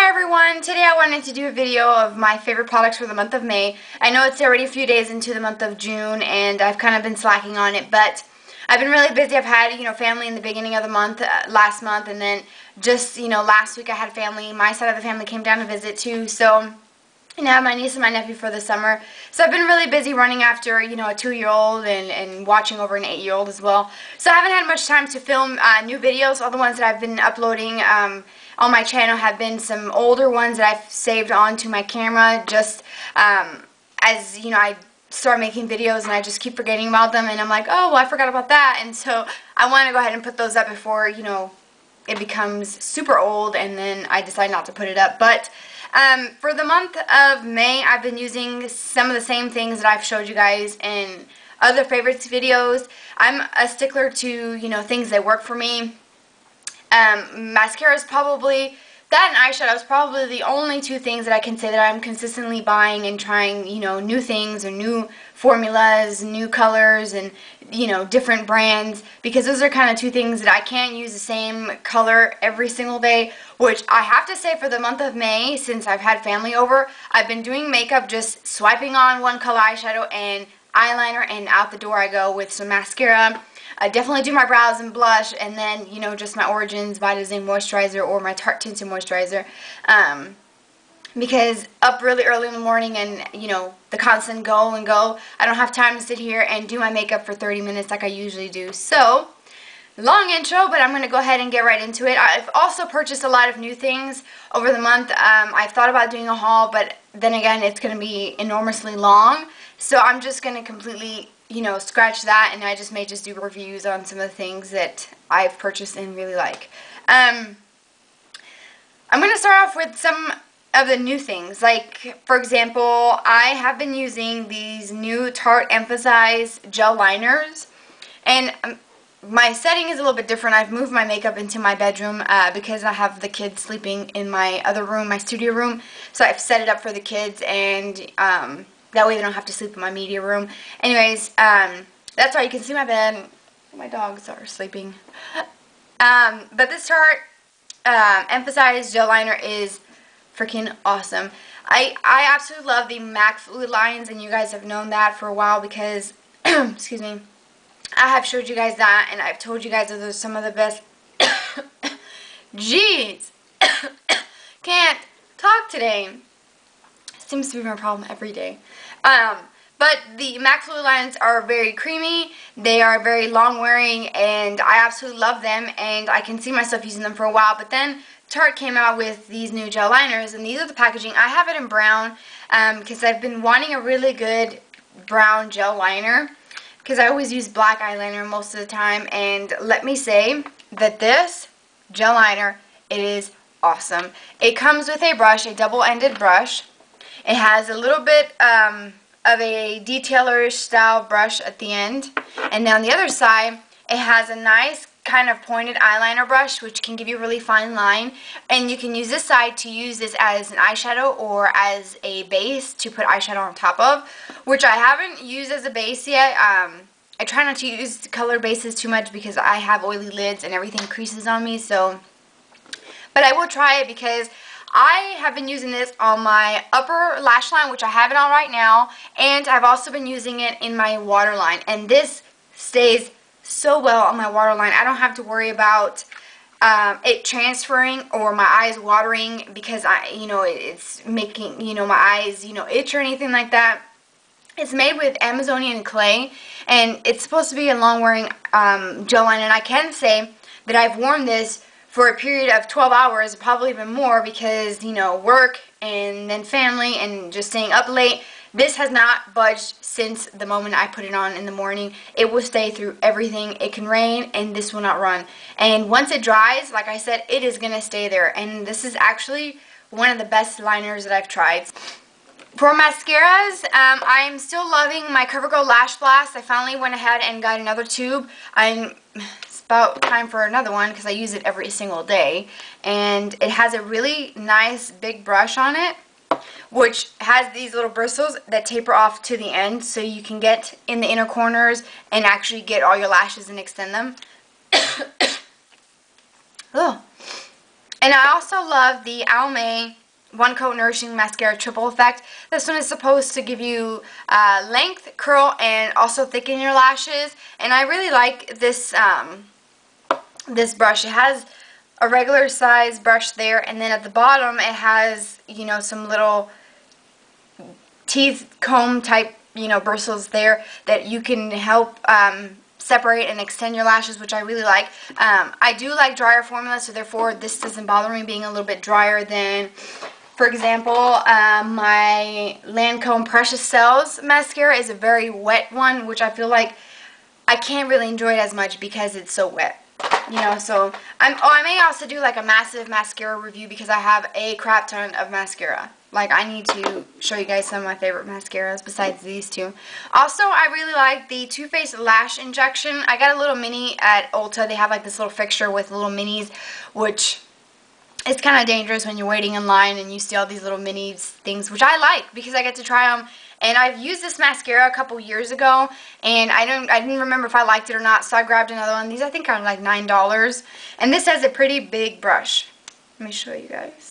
Hi everyone, today I wanted to do a video of my favorite products for the month of May. I know it's already a few days into the month of June and I've kind of been slacking on it, but I've been really busy. I've had, family in the beginning of the month, last month, and then just, last week I had family. My side of the family came down to visit too, so and I have my niece and my nephew for the summer. So I've been really busy running after, a 2-year-old and watching over an 8-year-old as well. So I haven't had much time to film new videos. All the ones that I've been uploading on my channel have been some older ones that I've saved onto my camera just as, I start making videos and I just keep forgetting about them and I'm like, oh, well, I forgot about that. And so I want to go ahead and put those up before, it becomes super old and then I decide not to put it up. But for the month of May, I've been using some of the same things that I've showed you guys in other favorites videos. I'm a stickler to, things that work for me. Mascara is probably, that and eyeshadow is probably the only two things that I can say that I'm consistently buying and trying, new things or new formulas, new colors, and, different brands, because those are kind of two things that I can't use the same color every single day, which I have to say for the month of May, since I've had family over, I've been doing makeup just swiping on one color eyeshadow and eyeliner, and out the door I go with some mascara. I definitely do my brows and blush, and then, just my Origins Vitamin Moisturizer or my Tarte Tinted Moisturizer. Because up really early in the morning and, the constant go and go, I don't have time to sit here and do my makeup for 30 minutes like I usually do. So, long intro, but I'm going to go ahead and get right into it. I've also purchased a lot of new things over the month. I've thought about doing a haul, but then again, it's going to be enormously long. So I'm just going to completely, scratch that, and I may just do reviews on some of the things that I've purchased and really like. I'm going to start off with some of the new things. Like, for example, I have been using these new Tarte Emphasize gel liners, and my setting is a little bit different. I've moved my makeup into my bedroom because I have the kids sleeping in my other room, my studio room, so I've set it up for the kids, and that way they don't have to sleep in my media room. Anyways, that's why you can see my bed. My dogs are sleeping. But this Tarte Emphasize gel liner is freaking awesome. I absolutely love the MAC fluid lines, and you guys have known that for a while because, excuse me, I have showed you guys that, and I've told you guys that those are some of the best. Jeez, can't talk today. Seems to be my problem every day. But the MAC fluid lines are very creamy, they are very long wearing, and I absolutely love them, and I can see myself using them for a while. But then Tarte came out with these new gel liners, and these are the packaging. I have it in brown because I've been wanting a really good brown gel liner because I always use black eyeliner most of the time, and let me say that this gel liner, it is awesome. It comes with a brush, a double-ended brush. It has a little bit of a detailer style brush at the end, and then on the other side it has a nice kind of pointed eyeliner brush which can give you a really fine line, and you can use this side to use this as an eyeshadow or as a base to put eyeshadow on top of, which I haven't used as a base yet. I try not to use color bases too much because I have oily lids and everything creases on me, so but I will try it because I have been using this on my upper lash line, which I have it on right now, and I've also been using it in my waterline, and this stays so well on my waterline. I don't have to worry about it transferring or my eyes watering because it's making, my eyes, itch or anything like that. It's made with Amazonian clay, and it's supposed to be a long-wearing gel liner, and I can say that I've worn this for a period of 12 hours, probably even more, because, work and then family and just staying up late. This has not budged since the moment I put it on in the morning. It will stay through everything. It can rain, and this will not run. And once it dries, like I said, it is going to stay there. And this is actually one of the best liners that I've tried. For mascaras, I'm still loving my CoverGirl Lash Blast. I finally went ahead and got another tube. It's about time for another one because I use it every single day. And it has a really nice big brush on it, which has these little bristles that taper off to the end, so you can get in the inner corners and actually get all your lashes and extend them. Oh. And I also love the Almay One Coat Nourishing Mascara Triple Effect. This one is supposed to give you length, curl, and also thicken your lashes. And I really like this this brush. It has a regular size brush there, and then at the bottom it has, you know, some little teeth comb type, you know, bristles there that you can help separate and extend your lashes, which I really like. I do like drier formulas, so therefore this doesn't bother me being a little bit drier than, for example, my Lancome Precious Cells mascara is a very wet one, which I feel like I can't really enjoy it as much because it's so wet. You know, so I may also do like a massive mascara review because I have a crap ton of mascara. Like, I need to show you guys some of my favorite mascaras besides these two. Also, I really like the Too Faced Lash Injection. I got a little mini at Ulta. They have like this little fixture with little minis, which is kind of dangerous when you're waiting in line and you see all these little minis things, which I like because I get to try them. And I've used this mascara a couple years ago, and I didn't remember if I liked it or not, so I grabbed another one. These I think are like $9, and this has a pretty big brush. Let me show you guys.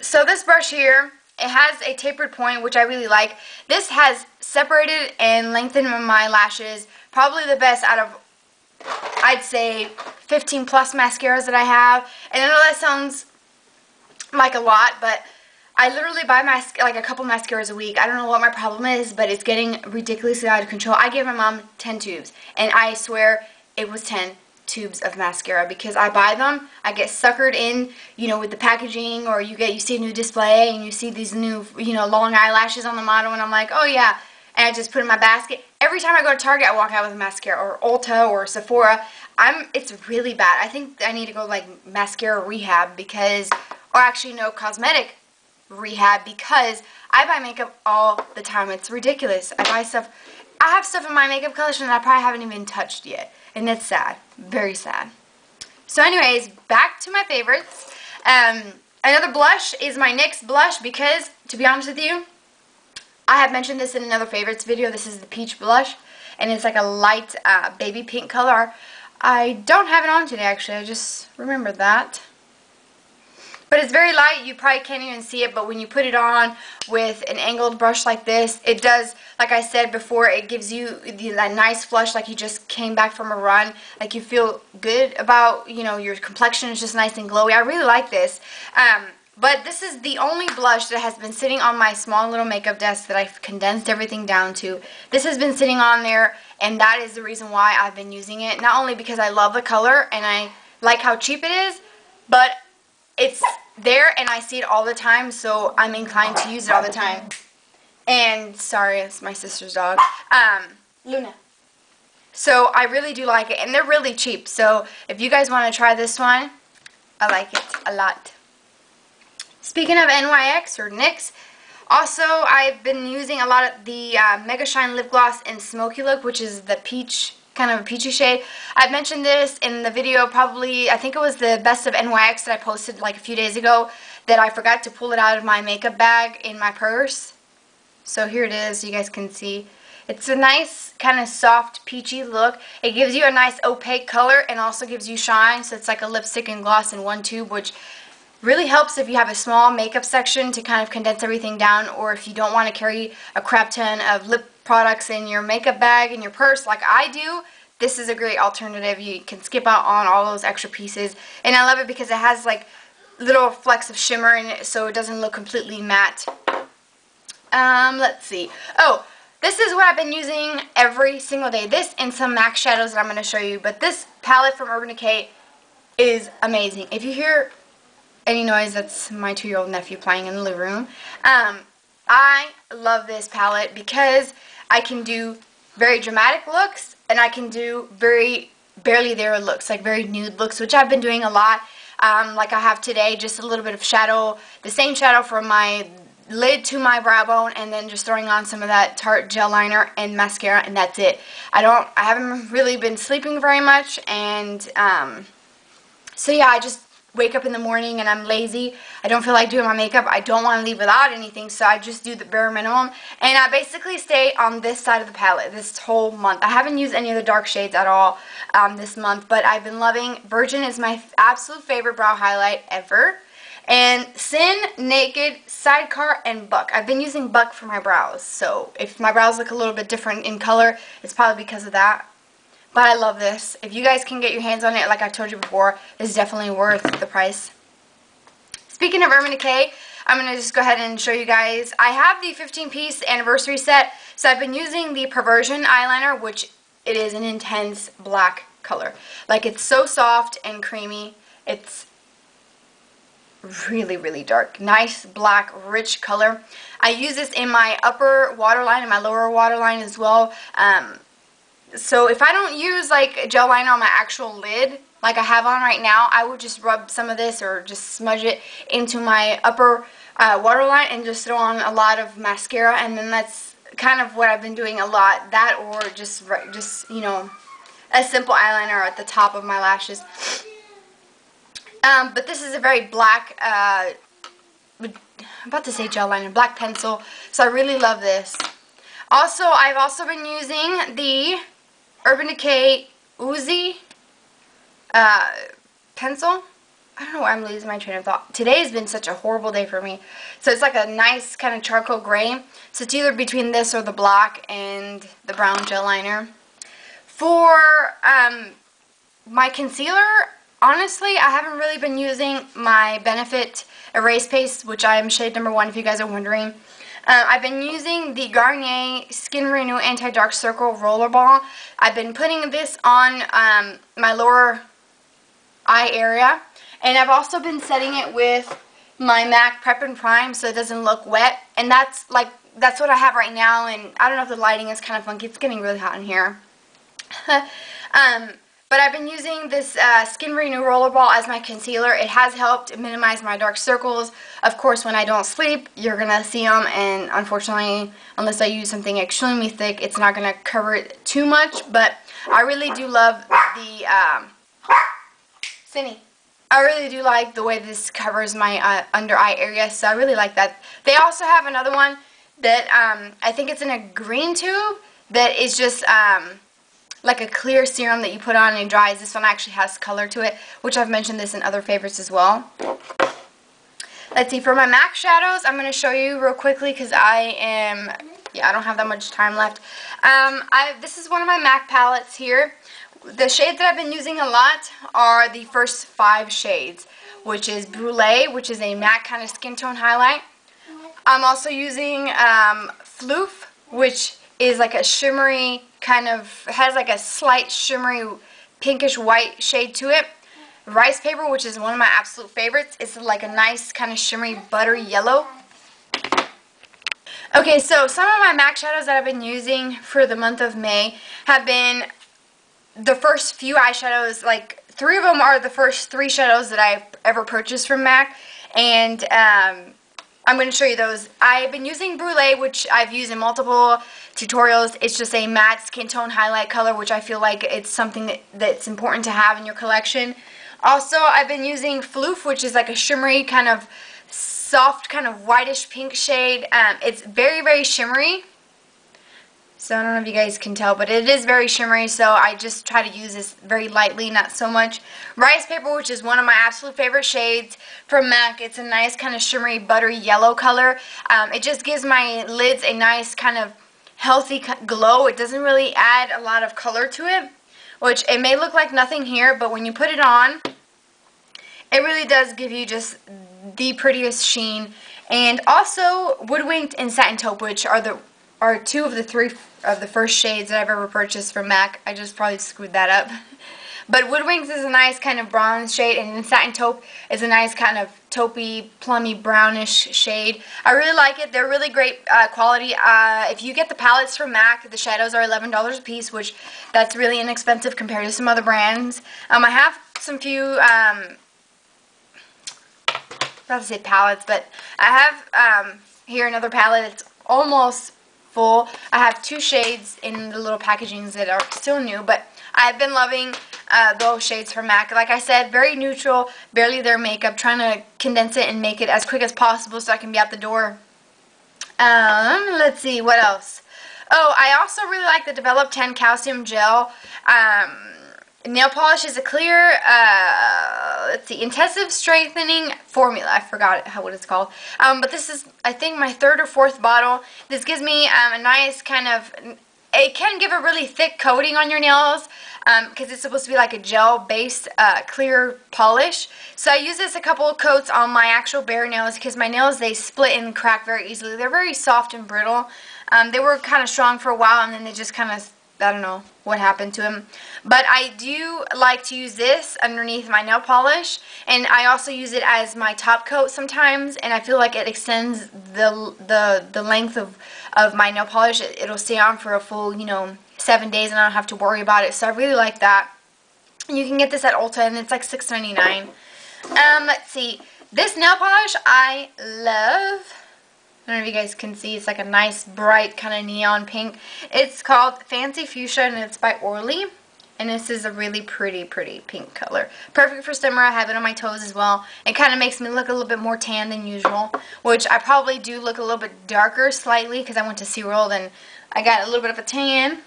So this brush here, it has a tapered point, which I really like. This has separated and lengthened my lashes, probably the best out of, I'd say, 15 plus mascaras that I have. And I know that sounds like a lot, but I literally buy like a couple mascaras a week. I don't know what my problem is, but it's getting ridiculously out of control. I gave my mom 10 tubes, and I swear it was 10 tubes of mascara because I buy them. I get suckered in, you know, with the packaging, or you see a new display and you see these new, you know, long eyelashes on the model, and I'm like, oh yeah, and I just put it in my basket. Every time I go to Target, I walk out with a mascara, or Ulta, or Sephora. It's really bad. I think I need to go like mascara rehab because, or actually no, cosmetic rehab, because I buy makeup all the time. It's ridiculous. I buy stuff. I have stuff in my makeup collection that I probably haven't even touched yet, and it's sad. Very sad. So anyways, back to my favorites. Another blush is my NYX blush because, to be honest with you, I have mentioned this in another favorites video. This is the peach blush, and it's like a light baby pink color. I don't have it on today, actually. I just remembered that. But it's very light. You probably can't even see it, but when you put it on with an angled brush like this, it does, like I said before, it gives you that nice flush like you just came back from a run. Like you feel good about, you know, your complexion is just nice and glowy. I really like this. But this is the only blush that has been sitting on my small little makeup desk that I've condensed everything down to. This has been sitting on there, and that is the reason why I've been using it. Not only because I love the color and I like how cheap it is, but it's there and I see it all the time, so I'm inclined to use it all the time. And sorry, it's my sister's dog, Luna. So I really do like it, and they're really cheap. So if you guys want to try this one, I like it a lot. Speaking of NYX or NYX, also I've been using a lot of the Mega Shine Lip Gloss in Smoky Look, which is the peach, kind of a peachy shade. I've mentioned this in the video, probably, I think it was the best of NYX that I posted like a few days ago, that I forgot to pull it out of my makeup bag in my purse. So here it is, you guys can see. It's a nice kind of soft peachy look. It gives you a nice opaque color and also gives you shine, so it's like a lipstick and gloss in one tube, which really helps if you have a small makeup section to kind of condense everything down, or if you don't want to carry a crap ton of lip products in your makeup bag, in your purse like I do. This is a great alternative. You can skip out on all those extra pieces, and I love it because it has like little flecks of shimmer in it, so it doesn't look completely matte. Let's see. Oh, this is what I've been using every single day. This and some MAC shadows that I'm going to show you, but this palette from Urban Decay is amazing. If you hear any noise, that's my 2-year-old nephew playing in the living room. I love this palette because I can do very dramatic looks, and I can do very barely there looks, like very nude looks, which I've been doing a lot. Like I have today, just a little bit of shadow, the same shadow from my lid to my brow bone, and then just throwing on some of that Tarte gel liner and mascara, and that's it. I haven't really been sleeping very much, and so yeah, I just wake up in the morning and I'm lazy, I don't feel like doing my makeup, I don't want to leave without anything, so I just do the bare minimum. And I basically stay on this side of the palette this whole month. I haven't used any of the dark shades at all this month, but I've been loving Virgin is my absolute favorite brow highlight ever. And Sin, Naked, Sidecar, and Buck. I've been using Buck for my brows, so if my brows look a little bit different in color, it's probably because of that. But I love this. If you guys can get your hands on it, like I told you before, it's definitely worth the price. Speaking of Urban Decay, I'm going to just go ahead and show you guys. I have the 15-piece anniversary set, so I've been using the Perversion eyeliner, which it is an intense black color. Like, it's so soft and creamy. It's really, really dark. Nice, black, rich color. I use this in my upper waterline and my lower waterline as well. So if I don't use like gel liner on my actual lid like I have on right now, I would just rub some of this or just smudge it into my upper waterline and just throw on a lot of mascara, and then that's kind of what I've been doing a lot. That or just you know, a simple eyeliner at the top of my lashes. But this is a very black, I'm about to say gel liner, black pencil, so I really love this. Also, I've also been using the Urban Decay Uzi pencil. I don't know why I'm losing my train of thought. Today has been such a horrible day for me. So it's like a nice kind of charcoal gray. So it's either between this or the black and the brown gel liner. For my concealer, honestly, I haven't really been using my Benefit Erase Paste, which I am shade number 1 if you guys are wondering. I've been using the Garnier Skin Renew Anti-Dark Circle Rollerball. I've been putting this on my lower eye area. And I've also been setting it with my MAC Prep and Prime so it doesn't look wet. And that's what I have right now. And I don't know if the lighting is kind of funky. It's getting really hot in here. But I've been using this Skin Renew Rollerball as my concealer. It has helped minimize my dark circles. Of course, when I don't sleep, you're going to see them. And unfortunately, unless I use something extremely thick, it's not going to cover it too much. But I really do love the Cindy. I really do like the way this covers my under eye area. So I really like that. They also have another one that I think it's in a green tube that is just like a clear serum that you put on and it dries. This one actually has color to it, which I've mentioned this in other favorites as well. Let's see, for my MAC shadows, I'm going to show you real quickly because I don't have that much time left. This is one of my MAC palettes here. The shades that I've been using a lot are the first 5 shades, which is Brûlée, which is a matte kind of skin tone highlight. I'm also using Floof, which is like a shimmery kind of, has like a slight shimmery pinkish white shade to it. Rice Paper, which is one of my absolute favorites. It's like a nice kind of shimmery buttery yellow. Okay, so some of my MAC shadows that I've been using for the month of May have been the first few eyeshadows. Like 3 of them are the first 3 shadows that I've ever purchased from MAC, and I'm going to show you those. I've been using Brûlée, which I've used in multiple tutorials. It's just a matte skin tone highlight color, which I feel like it's something that's important to have in your collection. Also, I've been using Floof, which is like a shimmery kind of soft kind of whitish pink shade. It's very, very shimmery. So I don't know if you guys can tell, but it is very shimmery, so I just try to use this very lightly, not so much. Rice Paper, which is one of my absolute favorite shades from MAC. It's a nice kind of shimmery, buttery yellow color. It just gives my lids a nice kind of healthy glow. It doesn't really add a lot of color to it, which it may look like nothing here, but when you put it on, it really does give you just the prettiest sheen. And also Woodwinked and Satin Taupe, which are 2 of the 3 of the first shades that I've ever purchased from MAC. I just probably screwed that up. But Woodwinks is a nice kind of bronze shade, and then Satin Taupe is a nice kind of taupey, plummy, brownish shade. I really like it. They're really great quality. If you get the palettes from MAC, the shadows are $11 a piece, which that's really inexpensive compared to some other brands. I have some few, I was about to say palettes, but I have here another palette. It's almost full. I have 2 shades in the little packagings that are still new, but I've been loving those shades from MAC. Like I said, very neutral, barely their makeup, trying to condense it and make it as quick as possible so I can be out the door. Let's see, what else? Oh, I also really like the Develop 10 Calcium Gel. Nail polish is a clear, let's see, intensive strengthening formula. I forgot what it's called. But this is, I think, my 3rd or 4th bottle. This gives me a nice kind of, it can give a really thick coating on your nails because it's supposed to be like a gel-based clear polish. So I use this a couple of coats on my actual bare nails because my nails, they split and crack very easily. They're very soft and brittle. They were kind of strong for a while, and then they just kind of, I don't know what happened to them. But I do like to use this underneath my nail polish, and I also use it as my top coat sometimes, and I feel like it extends the length of my nail polish. It'll stay on for a full, 7 days, and I don't have to worry about it. So I really like that. You can get this at Ulta, and it's like $6.99. Let's see. This nail polish I love. I don't know if you guys can see. It's like a nice, bright, kind of neon pink. It's called Fancy Fuchsia, and it's by Orly. And this is a really pretty, pretty pink color. Perfect for summer. I have it on my toes as well. It kind of makes me look a little bit more tan than usual, which I probably do look a little bit darker slightly because I went to SeaWorld and I got a little bit of a tan.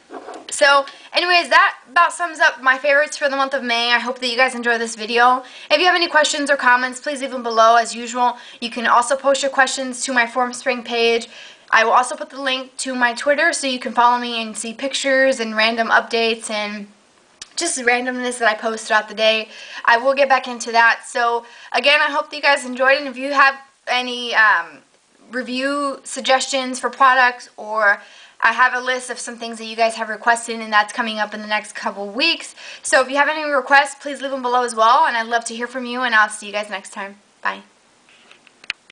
So, anyways, that about sums up my favorites for the month of May. I hope that you guys enjoy this video. If you have any questions or comments, please leave them below as usual. You can also post your questions to my formspring page. I will also put the link to my Twitter so you can follow me and see pictures and random updates and just randomness that I post throughout the day. I will get back into that. So, again, I hope that you guys enjoyed it. And if you have any review suggestions for products, or I have a list of some things that you guys have requested, and that's coming up in the next couple weeks. So if you have any requests, please leave them below as well, and I'd love to hear from you, and I'll see you guys next time. Bye.